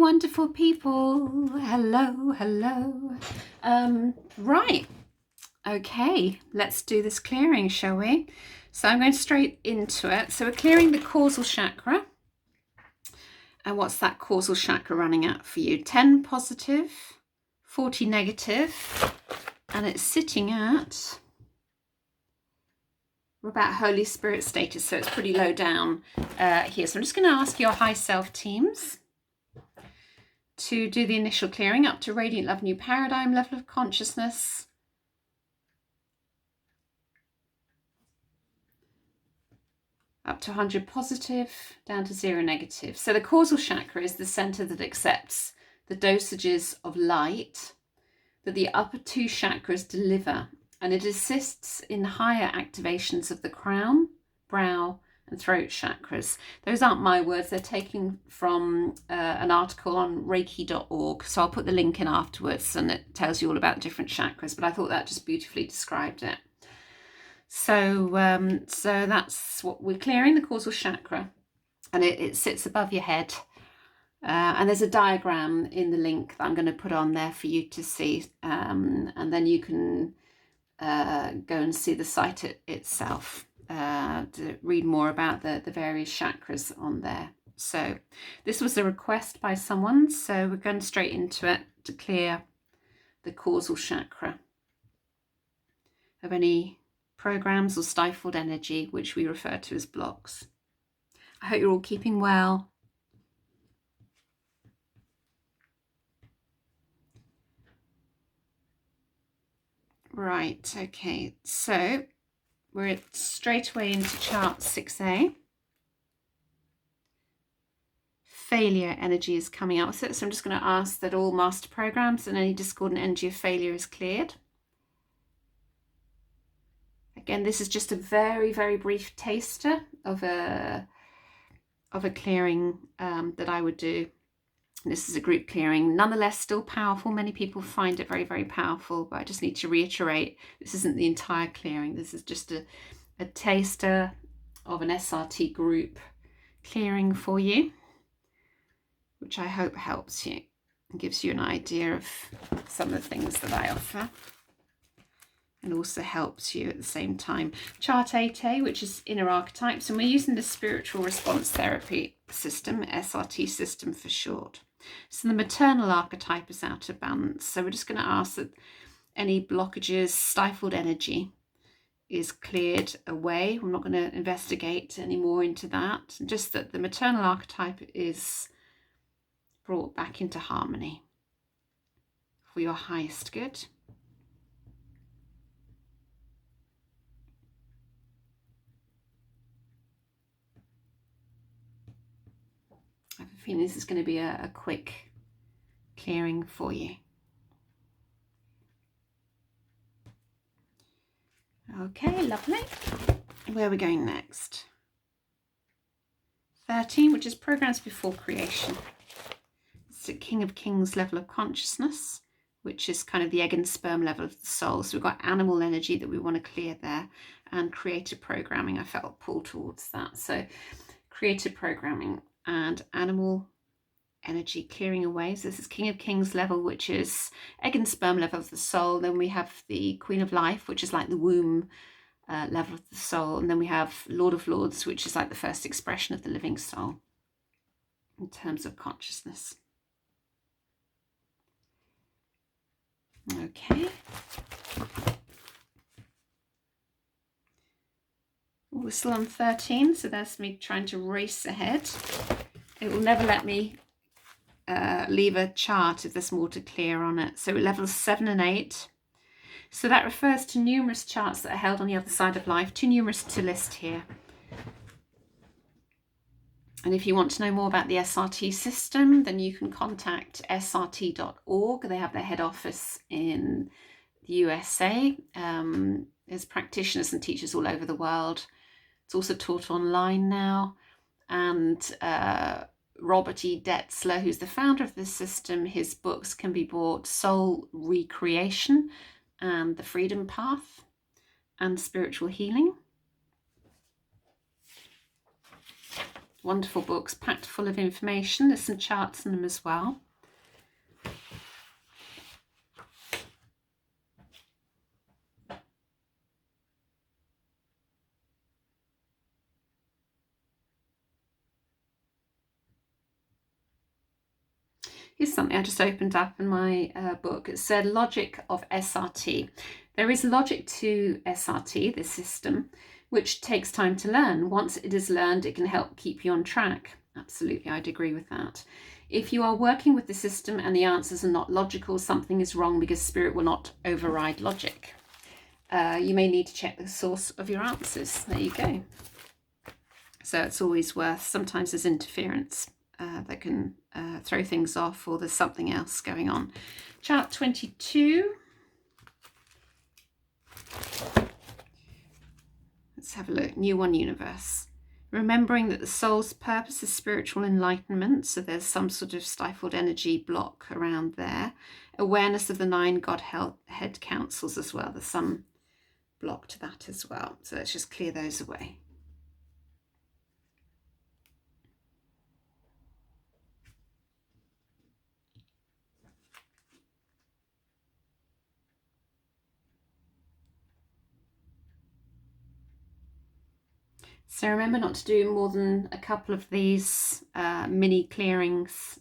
wonderful people. Hello, hello. Right. Okay, let's do this clearing, shall we? So I'm going straight into it. So we're clearing the causal chakra. And what's that causal chakra running at for you? 10 positive, 40 negative, and it's sitting at, we're about Holy Spirit status, so it's pretty low down here. So I'm just going to ask your high self teams to do the initial clearing up to Radiant Love New Paradigm level of consciousness. Up to 100 positive, down to 0 negative. So the causal chakra is the center that accepts the dosages of light that the upper two chakras deliver, and it assists in higher activations of the crown, brow, and throat chakras. Those aren't my words, they're taken from an article on reiki.org, so I'll put the link in afterwards and it tells you all about different chakras, but I thought that just beautifully described it. So that's what we're clearing, the causal chakra, and it sits above your head. And there's a diagram in the link that I'm going to put on there for you to see, and then you can go and see the site itself to read more about the various chakras on there. So this was a request by someone, so we're going straight into it to clear the causal chakra of any programs or stifled energy, which we refer to as blocks. I hope you're all keeping well. Right, okay, so we're straight away into chart 6A. Failure energy is coming out with it, so I'm just going to ask that all master programs and any discordant energy of failure is cleared. Again, this is just a very, very brief taster of a clearing that I would do. This is a group clearing, nonetheless still powerful. Many people find it very, very powerful, but I just need to reiterate, this isn't the entire clearing. This is just a taster of an SRT group clearing for you, which I hope helps you and gives you an idea of some of the things that I offer, and also helps you at the same time. Chart 8A, which is inner archetypes, and we're using the spiritual response therapy system, SRT system for short. So the maternal archetype is out of balance. So we're just going to ask that any blockages, stifled energy is cleared away. I'm not going to investigate any more into that. Just that the maternal archetype is brought back into harmony for your highest good. I have a feeling this is going to be a quick clearing for you. Okay, lovely. Where are we going next? 13, which is programs before creation. It's the King of Kings level of consciousness, which is kind of the egg and sperm level of the soul. So we've got animal energy that we want to clear there, and creative programming. I felt pulled towards that. So creative programming and animal energy clearing away. So this is King of Kings level, which is egg and sperm level of the soul. Then we have the Queen of Life, which is like the womb level of the soul. And then we have Lord of Lords, which is like the first expression of the living soul in terms of consciousness. Okay. We're still on 13, so that's me trying to race ahead. It will never let me leave a chart if there's more to clear on it. So levels 7 and 8. So that refers to numerous charts that are held on the other side of life, too numerous to list here. And if you want to know more about the SRT system, then you can contact srt.org. They have their head office in the USA. There's practitioners and teachers all over the world. It's also taught online now. And Robert E. Detzler, who's the founder of this system, his books can be bought: Soul Recreation and The Freedom Path and Spiritual Healing. Wonderful books, packed full of information. There's some charts in them as well. Here's something I just opened up in my book. It said logic of SRT. There is logic to SRT, this system, which takes time to learn. Once it is learned, it can help keep you on track. Absolutely, I'd agree with that. If you are working with the system and the answers are not logical, something is wrong because spirit will not override logic. You may need to check the source of your answers. There you go. So it's always worth, sometimes there's interference that can throw things off, or there's something else going on. Chart 22. Let's have a look. New One Universe. Remembering that the soul's purpose is spiritual enlightenment, so there's some sort of stifled energy block around there. Awareness of the 9 Godhead councils as well. There's some block to that as well. So let's just clear those away. So remember not to do more than a couple of these mini clearings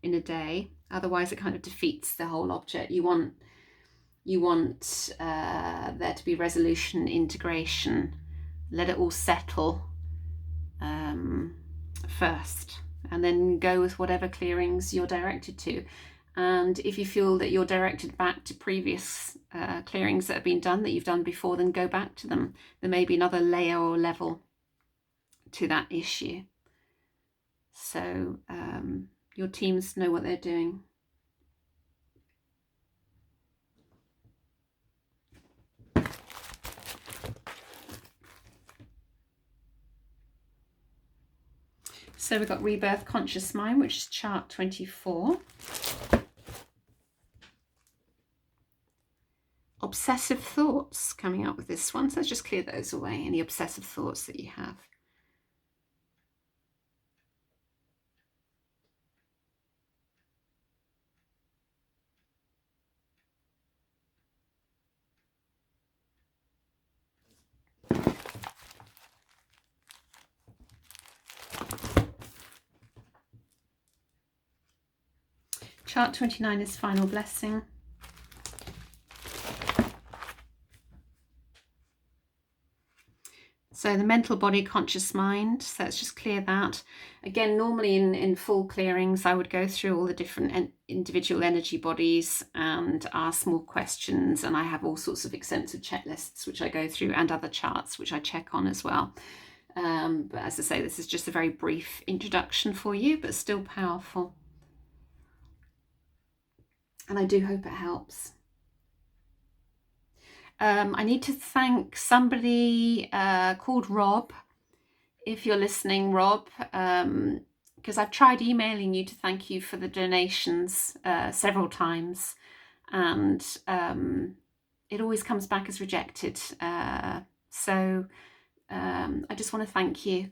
in a day. Otherwise it kind of defeats the whole object. You want there to be resolution, integration. Let it all settle first, and then go with whatever clearings you're directed to. And if you feel that you're directed back to previous clearings that have been done, that you've done before, then go back to them. There may be another layer or level to that issue. So your teams know what they're doing. So we've got Rebirth Conscious Mind, which is chart 24. Obsessive thoughts coming up with this one. So let's just clear those away, any obsessive thoughts that you have. Chart 29 is Final Blessing. So the mental body, conscious mind. So let's just clear that. Again, normally in full clearings, I would go through all the different individual energy bodies and ask more questions. And I have all sorts of extensive checklists, which I go through, and other charts, which I check on as well. But as I say, this is just a very brief introduction for you, but still powerful. And I do hope it helps. I need to thank somebody called Rob. If you're listening, Rob, because I've tried emailing you to thank you for the donations several times, and it always comes back as rejected. So I just want to thank you.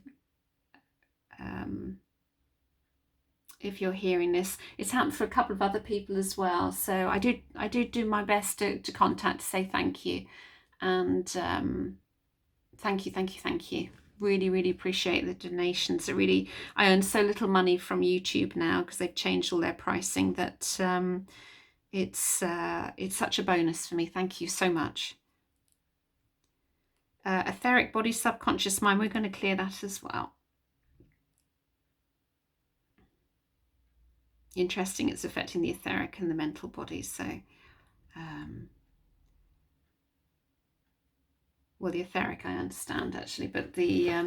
If you're hearing this, it's happened for a couple of other people as well. So I do my best to contact, to say thank you, and thank you. Really appreciate the donations. I earn so little money from YouTube now because they've changed all their pricing that it's such a bonus for me. Thank you so much. Etheric body, subconscious mind. We're going to clear that as well. Interesting, it's affecting the etheric and the mental body. So well, the etheric I understand actually, but they're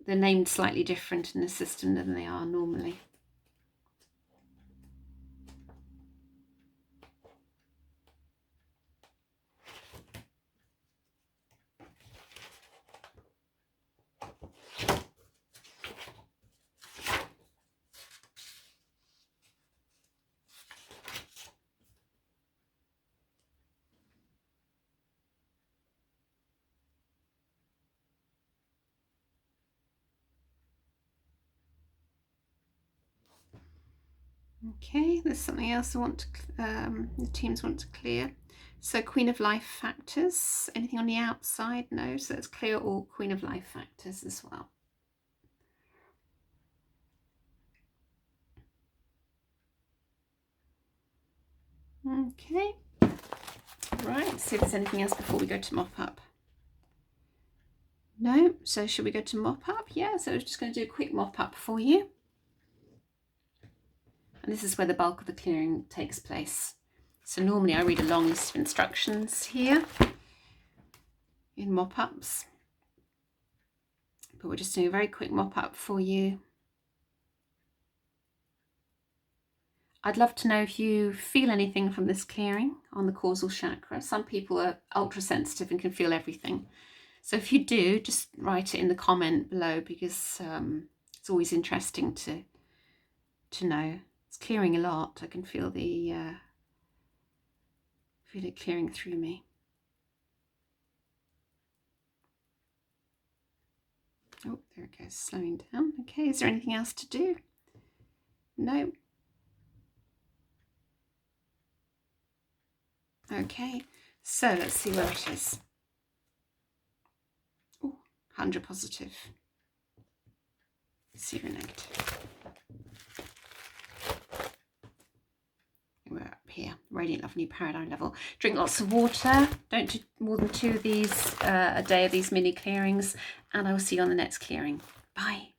named slightly different in the system than they are normally. Okay, there's something else I want to, the teams want to clear. So Queen of Life factors, anything on the outside? No, so let's clear all Queen of Life factors as well. Okay, right, let's see if there's anything else before we go to mop-up. No, so should we go to mop-up? Yeah, so we're just going to do a quick mop-up for you. And this is where the bulk of the clearing takes place. So normally I read a long list of instructions here in mop-ups, but we're just doing a very quick mop-up for you. I'd love to know if you feel anything from this clearing on the causal chakra. Some people are ultra sensitive and can feel everything. So if you do, just write it in the comment below, because it's always interesting to know. It's clearing a lot. I can feel feel it clearing through me. Oh, there it goes, slowing down. Okay, is there anything else to do? No. Okay, so let's see where it is. Oh, 100 positive, 0 negative. We're up here, radiant love, new paradigm level. Drink lots of water. Don't do more than 2 of these a day of these mini clearings, and I will see you on the next clearing. Bye.